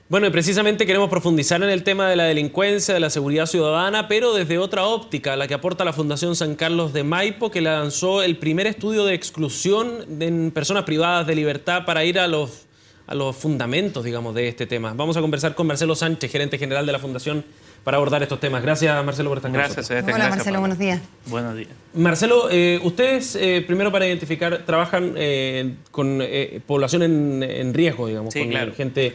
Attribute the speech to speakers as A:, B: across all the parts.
A: Bueno, y precisamente queremos profundizar en el tema de la delincuencia, de la seguridad ciudadana, pero desde otra óptica, la que aporta la Fundación San Carlos de Maipo, que lanzó el primer estudio de exclusión en personas privadas de libertad para ir a los fundamentos, digamos, de este tema. Vamos a conversar con Marcelo Sánchez, gerente general de la Fundación, para abordar estos temas. Gracias, Marcelo, por estar con nosotros.
B: Hola,
C: Gracias,
B: Marcelo, buenos días.
C: Buenos días.
A: Marcelo, ustedes, primero para identificar, trabajan con población en riesgo, digamos,
C: Sí,
A: con
C: claro.
A: gente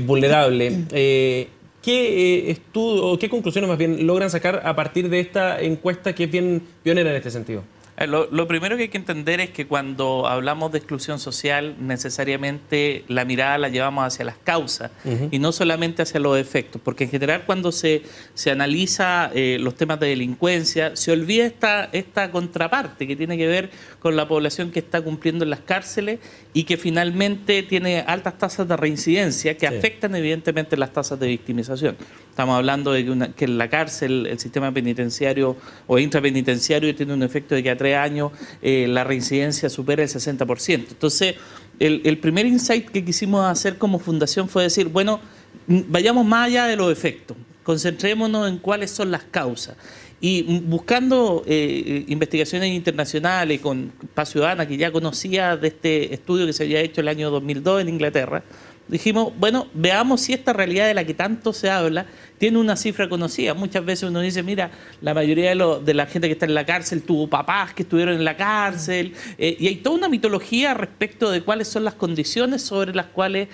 A: vulnerable. ¿Qué estudio o qué conclusiones más bien logran sacar a partir de esta encuesta que es bien pionera en este sentido?
C: Lo primero que hay que entender es que cuando hablamos de exclusión social, necesariamente la mirada la llevamos hacia las causas y no solamente hacia los efectos, porque en general cuando se analiza los temas de delincuencia, se olvida esta contraparte que tiene que ver con la población que está cumpliendo en las cárceles y que finalmente tiene altas tasas de reincidencia que afectan evidentemente las tasas de victimización. Estamos hablando de que en la cárcel el sistema penitenciario o intrapenitenciario tiene un efecto de que a 3 años la reincidencia supera el 60%. Entonces, el primer insight que quisimos hacer como fundación fue decir, bueno, vayamos más allá de los efectos, concentrémonos en cuáles son las causas. Y buscando investigaciones internacionales con Paz Ciudadana, que ya conocía de este estudio que se había hecho el año 2002 en Inglaterra, dijimos, bueno, veamos si esta realidad de la que tanto se habla tiene una cifra conocida. Muchas veces uno dice, mira, la mayoría de la gente que está en la cárcel tuvo papás que estuvieron en la cárcel, y hay toda una mitología respecto de cuáles son las condiciones sobre las cuales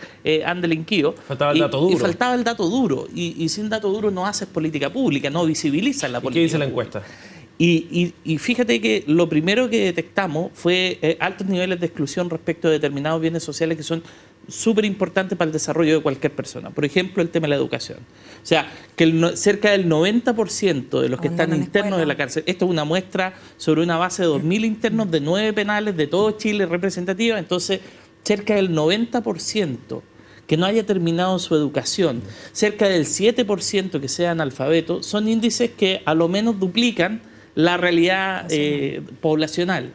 C: han delinquido.
A: Faltaba el dato duro.
C: Y faltaba el dato duro. Y sin dato duro no haces política pública, no visibilizas la política.
A: ¿Qué dice la
C: pública.
A: encuesta?
C: Y fíjate que lo primero que detectamos fue altos niveles de exclusión respecto de determinados bienes sociales que son súper importantes para el desarrollo de cualquier persona. Por ejemplo, el tema de la educación. O sea, que cerca del 90% de los que están internos de la cárcel, esto es una muestra sobre una base de 2.000 internos de 9 penales de todo Chile representativa, entonces cerca del 90% que no haya terminado su educación, cerca del 7% que sean analfabetos, son índices que a lo menos duplican la realidad poblacional.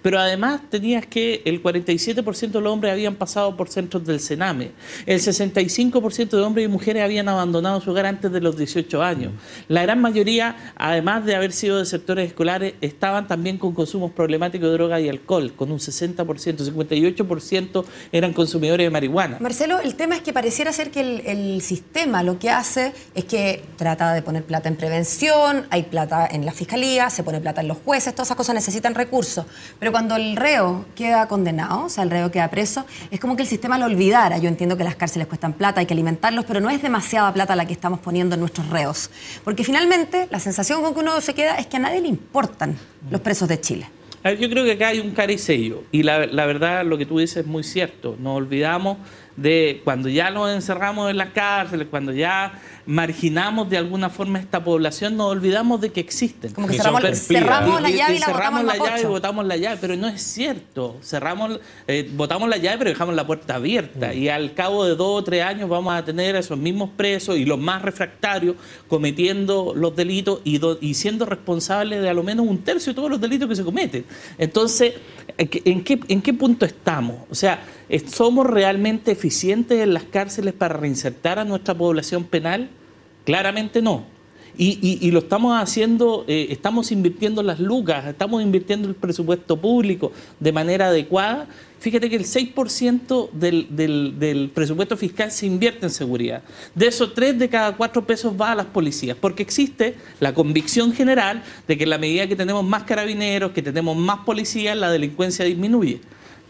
C: Pero además tenías que el 47% de los hombres habían pasado por centros del Sename, el 65% de hombres y mujeres habían abandonado su hogar antes de los 18 años. La gran mayoría, además de haber sido de sectores escolares, estaban también con consumos problemáticos de droga y alcohol, con un 60%, 58% eran consumidores de marihuana.
B: Marcelo, el tema es que pareciera ser que el sistema lo que hace es que trata de poner plata en prevención, hay plata en la fiscalía, se pone plata en los jueces, todas esas cosas necesitan recursos. Pero cuando el reo queda condenado, o sea, el reo queda preso, es como que el sistema lo olvidara. Yo entiendo que las cárceles cuestan plata, hay que alimentarlos, pero no es demasiada plata la que estamos poniendo en nuestros reos. Porque finalmente la sensación con que uno se queda es que a nadie le importan los presos de Chile.
C: Yo creo que acá hay un cara y sello. Y la verdad, lo que tú dices es muy cierto. Nos olvidamos de cuando ya nos encerramos en las cárceles, cuando ya marginamos de alguna forma esta población, nos olvidamos de que existen.
B: Como que cerramos la llave y la botamos en
C: llave y botamos la llave, pero no es cierto. Botamos la llave, pero dejamos la puerta abierta. Y al cabo de 2 o 3 años vamos a tener a esos mismos presos y los más refractarios cometiendo los delitos y siendo responsables de a lo menos 1/3 de todos los delitos que se cometen. Entonces, ¿en qué punto estamos? O sea, ¿somos realmente eficientes en las cárceles para reinsertar a nuestra población penal? Claramente no. Y lo estamos haciendo, estamos invirtiendo las lucas, estamos invirtiendo el presupuesto público de manera adecuada. Fíjate que el 6% del presupuesto fiscal se invierte en seguridad. De esos 3 de cada 4 pesos va a las policías, porque existe la convicción general de que en la medida que tenemos más carabineros, que tenemos más policías, la delincuencia disminuye.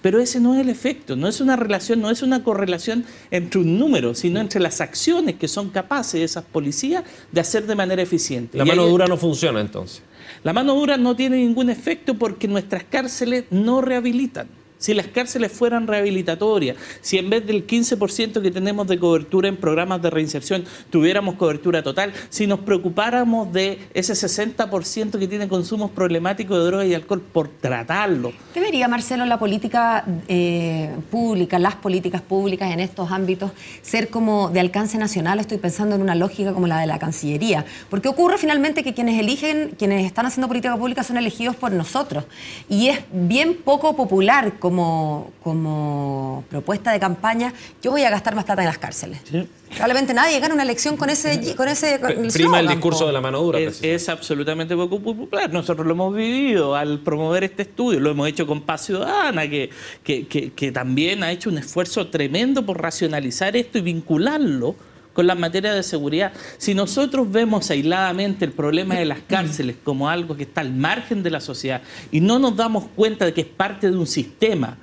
C: Pero ese no es el efecto, no es una relación, no es una correlación entre un número, sino entre las acciones que son capaces esas policías de hacer de manera eficiente.
A: La mano dura no funciona entonces.
C: La mano dura no tiene ningún efecto porque nuestras cárceles no rehabilitan. Si las cárceles fueran rehabilitatorias, si en vez del 15% que tenemos de cobertura en programas de reinserción tuviéramos cobertura total, si nos preocupáramos de ese 60% que tiene consumos problemáticos de droga y alcohol por tratarlo.
B: ¿Qué vería, Marcelo, la política pública, las políticas públicas en estos ámbitos ser como de alcance nacional? Estoy pensando en una lógica como la de la Cancillería. Porque ocurre finalmente que quienes están haciendo política pública son elegidos por nosotros. Y es bien poco popular como como propuesta de campaña, yo voy a gastar más plata en las cárceles.
C: Sí.
B: Probablemente nadie gana una elección con ese
A: prima el discurso de la mano dura.
C: Es absolutamente poco popular. Nosotros lo hemos vivido al promover este estudio, lo hemos hecho con Paz Ciudadana, que también ha hecho un esfuerzo tremendo por racionalizar esto y vincularlo con las materias de seguridad. Si nosotros vemos aisladamente el problema de las cárceles como algo que está al margen de la sociedad y no nos damos cuenta de que es parte de un sistema,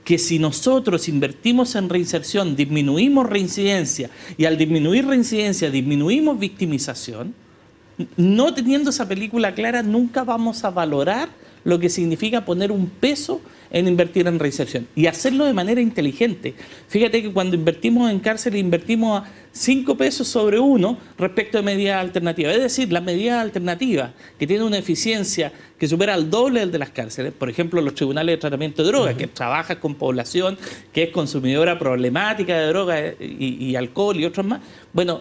C: que si nosotros invertimos en reinserción, disminuimos reincidencia, y al disminuir reincidencia disminuimos victimización, no teniendo esa película clara nunca vamos a valorar lo que significa poner un peso en invertir en reinserción y hacerlo de manera inteligente. Fíjate que cuando invertimos en cárcel invertimos 5 pesos sobre 1 respecto a medidas alternativas. Es decir, las medidas alternativas que tienen una eficiencia que supera al doble del de las cárceles, por ejemplo, los tribunales de tratamiento de drogas, que trabajan con población que es consumidora problemática de drogas y alcohol y otros más, bueno,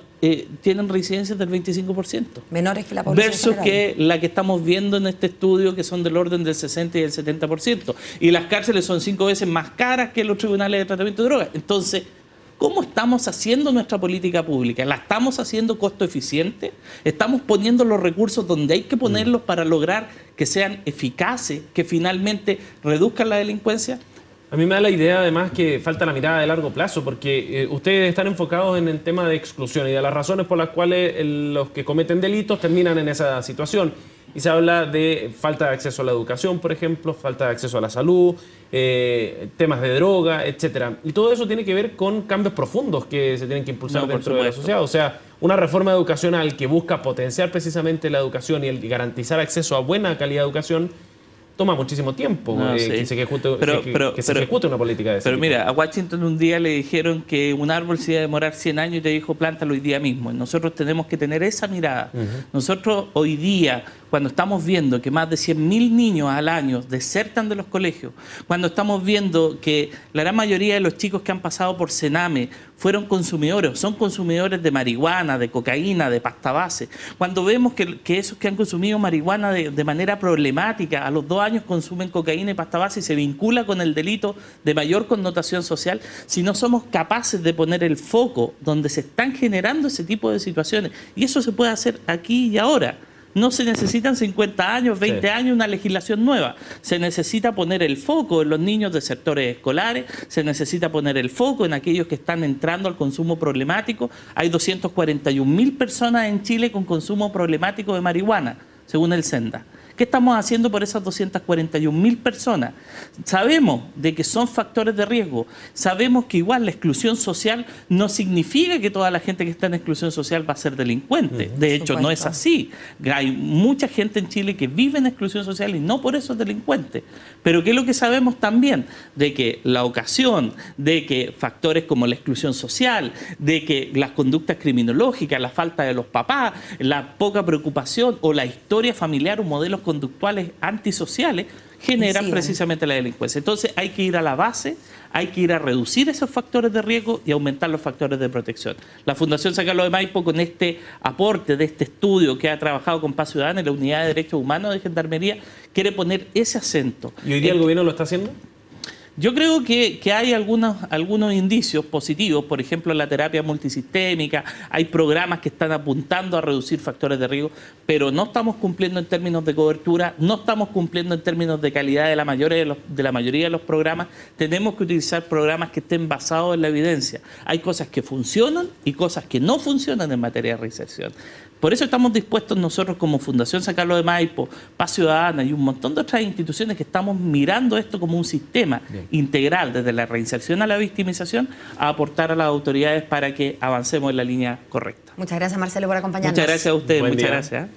C: tienen reincidencias del 25%.
B: Menores que la población
C: versus
B: general.
C: que la que estamos viendo en este estudio, que son del orden del 60 y del 70%. Y las cárceles son 5 veces más caras que los tribunales de tratamiento de drogas. Entonces, ¿cómo estamos haciendo nuestra política pública? ¿La estamos haciendo costo eficiente? ¿Estamos poniendo los recursos donde hay que ponerlos para lograr que sean eficaces, que finalmente reduzcan la delincuencia?
A: A mí me da la idea, además, que falta la mirada de largo plazo, porque ustedes están enfocados en el tema de exclusión y de las razones por las cuales los que cometen delitos terminan en esa situación. Y se habla de falta de acceso a la educación, por ejemplo, falta de acceso a la salud, temas de droga, etcétera. Y todo eso tiene que ver con cambios profundos que se tienen que impulsar dentro de la sociedad. O sea, una reforma educacional que busca potenciar precisamente la educación y garantizar acceso a buena calidad de educación toma muchísimo tiempo que se ejecute una política de ese
C: Pero
A: tipo.
C: mira, a Washington un día le dijeron que un árbol se iba a demorar 100 años y te dijo plántalo hoy día mismo. Y nosotros tenemos que tener esa mirada. Nosotros hoy día, cuando estamos viendo que más de 100.000 niños al año desertan de los colegios, cuando estamos viendo que la gran mayoría de los chicos que han pasado por Sename fueron consumidores, son consumidores de marihuana, de cocaína, de pasta base, cuando vemos que esos que han consumido marihuana de manera problemática, a los 2 años consumen cocaína y pasta base y se vincula con el delito de mayor connotación social, si no somos capaces de poner el foco donde se están generando ese tipo de situaciones, y eso se puede hacer aquí y ahora. No se necesitan 50 años, 20 años, una legislación nueva. Se necesita poner el foco en los niños de sectores escolares, se necesita poner el foco en aquellos que están entrando al consumo problemático. Hay 241.000 personas en Chile con consumo problemático de marihuana, según el Senda. ¿Qué estamos haciendo por esas 241.000 personas? Sabemos de que son factores de riesgo, sabemos que igual la exclusión social no significa que toda la gente que está en exclusión social va a ser delincuente. De hecho, no es así. Hay mucha gente en Chile que vive en exclusión social y no por eso es delincuente. Pero ¿qué es lo que sabemos también? De que la ocasión, de que factores como la exclusión social, de que las conductas criminológicas, la falta de los papás, la poca preocupación o la historia familiar o modelos conductuales antisociales generan precisamente la delincuencia. Entonces hay que ir a la base, hay que ir a reducir esos factores de riesgo y aumentar los factores de protección. La Fundación San Carlos de Maipo, con este aporte de este estudio que ha trabajado con Paz Ciudadana y la Unidad de Derechos Humanos de Gendarmería, quiere poner ese acento.
A: ¿Y hoy día el gobierno lo está haciendo?
C: Yo creo que hay algunos indicios positivos, por ejemplo, la terapia multisistémica, hay programas que están apuntando a reducir factores de riesgo, pero no estamos cumpliendo en términos de cobertura, no estamos cumpliendo en términos de calidad de la mayoría de los programas. Tenemos que utilizar programas que estén basados en la evidencia. Hay cosas que funcionan y cosas que no funcionan en materia de reinserción. Por eso estamos dispuestos nosotros como Fundación San Carlos de Maipo, Paz Ciudadana y un montón de otras instituciones que estamos mirando esto como un sistema integral, desde la reinserción a la victimización, a aportar a las autoridades para que avancemos en la línea correcta.
B: Muchas gracias, Marcelo, por acompañarnos.
C: Muchas gracias a ustedes,
A: Buen
C: muchas
A: día.
C: gracias.